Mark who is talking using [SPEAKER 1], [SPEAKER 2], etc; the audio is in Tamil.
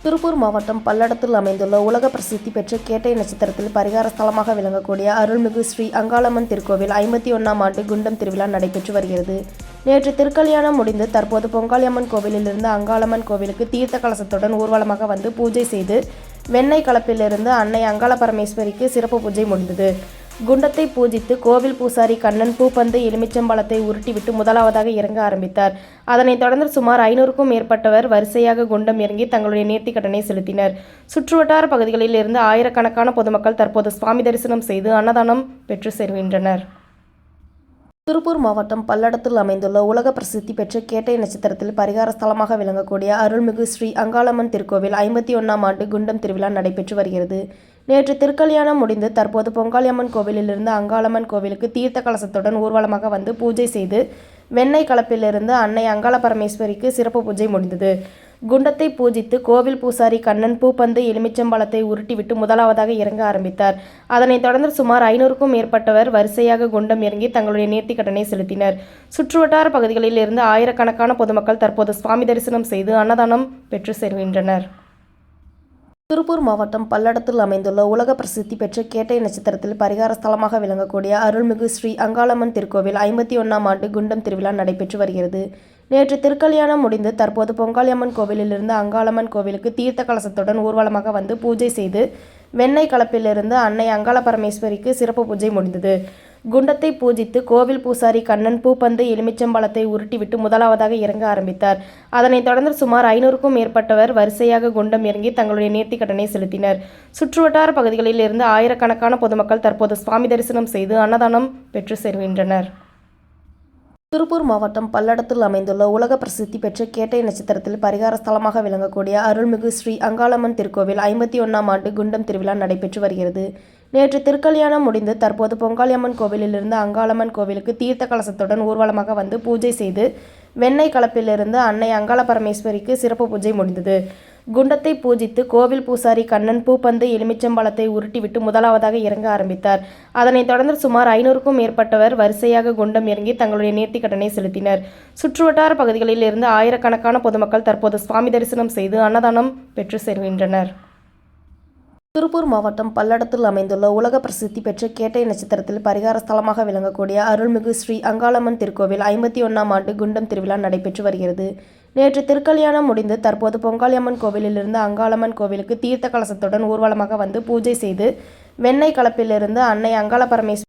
[SPEAKER 1] திருப்பூர் மாவட்டம் பல்லடத்தில் அமைந்துள்ள உலக பிரசித்தி பெற்ற கேட்டை நட்சத்திரத்தில் பரிகார ஸ்தலமாக விளங்கக்கூடிய அருள்மிகு ஸ்ரீ அங்காளம்மன் திருக்கோவில் 51ஆம் ஆண்டு குண்டம் திருவிழா நடைபெற்று வருகிறது. நேற்று திருக்கல்யாணம் முடிந்து தற்போது பொங்காளியம்மன் கோவிலிலிருந்து அங்காளம்மன் கோவிலுக்கு தீர்த்த கலசத்துடன் ஊர்வலமாக வந்து பூஜை செய்து வெண்ணெய் கலப்பிலிருந்து அன்னை அங்காள பரமேஸ்வரிக்கு சிறப்பு பூஜை முடிந்தது. குண்டத்தை பூஜித்து கோவில் பூசாரி கண்ணன் பூப்பந்து எலுமிச்சம்பழத்தை உருட்டிவிட்டு முதலாவதாக இறங்க ஆரம்பித்தார். அதனைத் தொடர்ந்து சுமார் 500க்கும் மேற்பட்டவர் வரிசையாக குண்டம் இறங்கி தங்களுடைய நேர்த்திக் கடனை செலுத்தினர். சுற்றுவட்டார பகுதிகளில் இருந்து ஆயிரக்கணக்கான பொதுமக்கள் தற்போது சுவாமி தரிசனம் செய்து அன்னதானம் பெற்று செல்கின்றனர். திருப்பூர் மாவட்டம் பல்லடத்தில் அமைந்துள்ள உலக பிரசித்தி பெற்ற கேட்டை நட்சத்திரத்தில் பரிகார ஸ்தலமாக விளங்கக்கூடிய அருள்மிகு ஸ்ரீ அங்காளம்மன் திருக்கோவில் 51ஆம் ஆண்டு குண்டம் திருவிழா நடைபெற்று வருகிறது. நேற்று திருக்கல்யாணம் முடிந்து தற்போது பொங்காளியம்மன் கோவிலிலிருந்து அங்காளம்மன் கோவிலுக்கு தீர்த்த கலசத்துடன் ஊர்வலமாக வந்து பூஜை செய்து வெண்ணெய் கலப்பிலிருந்து அன்னை அங்காள பரமேஸ்வரிக்கு சிறப்பு பூஜை முடிந்தது. குண்டத்தை பூஜித்து கோவில் பூசாரி கண்ணன் பூப்பந்து எலுமிச்சம்பழத்தை உருட்டிவிட்டு முதலாவதாக இறங்க ஆரம்பித்தார். அதனைத் தொடர்ந்து சுமார் 500க்கும் மேற்பட்டவர் வரிசையாக குண்டம் இறங்கி தங்களுடைய நேர்த்திக் கடனை செலுத்தினர். சுற்றுவட்டார பகுதிகளில் இருந்து ஆயிரக்கணக்கான பொதுமக்கள் தற்போது சுவாமி தரிசனம் செய்து அன்னதானம் பெற்று செல்கின்றனர். திருப்பூர் மாவட்டம் பல்லடத்தில் அமைந்துள்ள உலக பிரசித்தி பெற்ற கேட்டை நட்சத்திரத்தில் பரிகார ஸ்தலமாக விளங்கக்கூடிய அருள்மிகு ஸ்ரீ அங்காளம்மன் திருக்கோவில் 51ஆம் ஆண்டு குண்டம் திருவிழா நடைபெற்று வருகிறது. நேற்று திருக்கல்யாணம் முடிந்து தற்போது பொங்காளியம்மன் கோவிலிலிருந்து அங்காளம்மன் கோவிலுக்கு தீர்த்த கலசத்துடன் ஊர்வலமாக வந்து பூஜை செய்து வெண்ணெய் கலப்பிலிருந்து அன்னை அங்காள பரமேஸ்வரிக்கு சிறப்பு பூஜை முடிந்தது. குண்டத்தை பூஜித்து கோவில் பூசாரி கண்ணன் பூப்பந்து எலுமிச்சம்பழத்தை உருட்டிவிட்டு முதலாவதாக இறங்க ஆரம்பித்தார். அதனைத் தொடர்ந்து சுமார் 500க்கும் மேற்பட்டவர் வரிசையாக குண்டம் இறங்கி தங்களுடைய நேர்த்திக் கடனை செலுத்தினர். சுற்றுவட்டார பகுதிகளில் இருந்து ஆயிரக்கணக்கான பொதுமக்கள் தற்போது சுவாமி தரிசனம் செய்து அன்னதானம் பெற்று செல்கின்றனர். திருப்பூர் மாவட்டம் பல்லடத்தில் அமைந்துள்ள உலக பிரசித்தி பெற்ற கேட்டை நட்சத்திரத்தில் பரிகார ஸ்தலமாக விளங்கக்கூடிய அருள்மிகு ஸ்ரீ அங்காளம்மன் திருக்கோவில் 51ஆம் ஆண்டு குண்டம் திருவிழா நடைபெற்று வருகிறது. நேற்று திருக்கல்யாணம் முடிந்து தற்போது பொங்காளியம்மன் கோவிலிலிருந்து அங்காளம்மன் கோவிலுக்கு தீர்த்த கலசத்துடன் ஊர்வலமாக வந்து பூஜை செய்து வெண்ணெய் கலப்பிலிருந்து அன்னை அங்காள பரமேஸ்வரிக்கு சிறப்பு பூஜை முடிந்தது. குண்டத்தை பூஜித்து கோவில் பூசாரி கண்ணன் பூப்பந்து எலுமிச்சம்பழத்தை உருட்டிவிட்டு முதலாவதாக இறங்க ஆரம்பித்தார். அதனைத் தொடர்ந்து சுமார் 500க்கும் மேற்பட்டவர் வரிசையாக குண்டம் இறங்கி தங்களுடைய நேர்த்திக் கடனை செலுத்தினர். சுற்றுவட்டார பகுதிகளில் இருந்து ஆயிரக்கணக்கான பொதுமக்கள் தற்போது சுவாமி தரிசனம் செய்து அன்னதானம் பெற்று செல்கின்றனர். திருப்பூர் மாவட்டம் பல்லடத்தில் அமைந்துள்ள உலக பிரசித்தி பெற்ற கேட்டை நட்சத்திரத்தில் பரிகார ஸ்தலமாக விளங்கக்கூடிய அருள்மிகு ஸ்ரீ அங்காளம்மன் திருக்கோவில் 51ஆம் ஆண்டு குண்டம் திருவிழா நடைபெற்று வருகிறது. நேற்று திருக்கல்யாணம் முடிந்து தற்போது பொங்காளியம்மன் கோவிலிலிருந்து அங்காளம்மன் கோவிலுக்கு தீர்த்த கலசத்துடன் ஊர்வலமாக வந்து பூஜை செய்து வெண்ணெய் கலப்பிலிருந்து அன்னை அங்காள பரமேஸ்வரி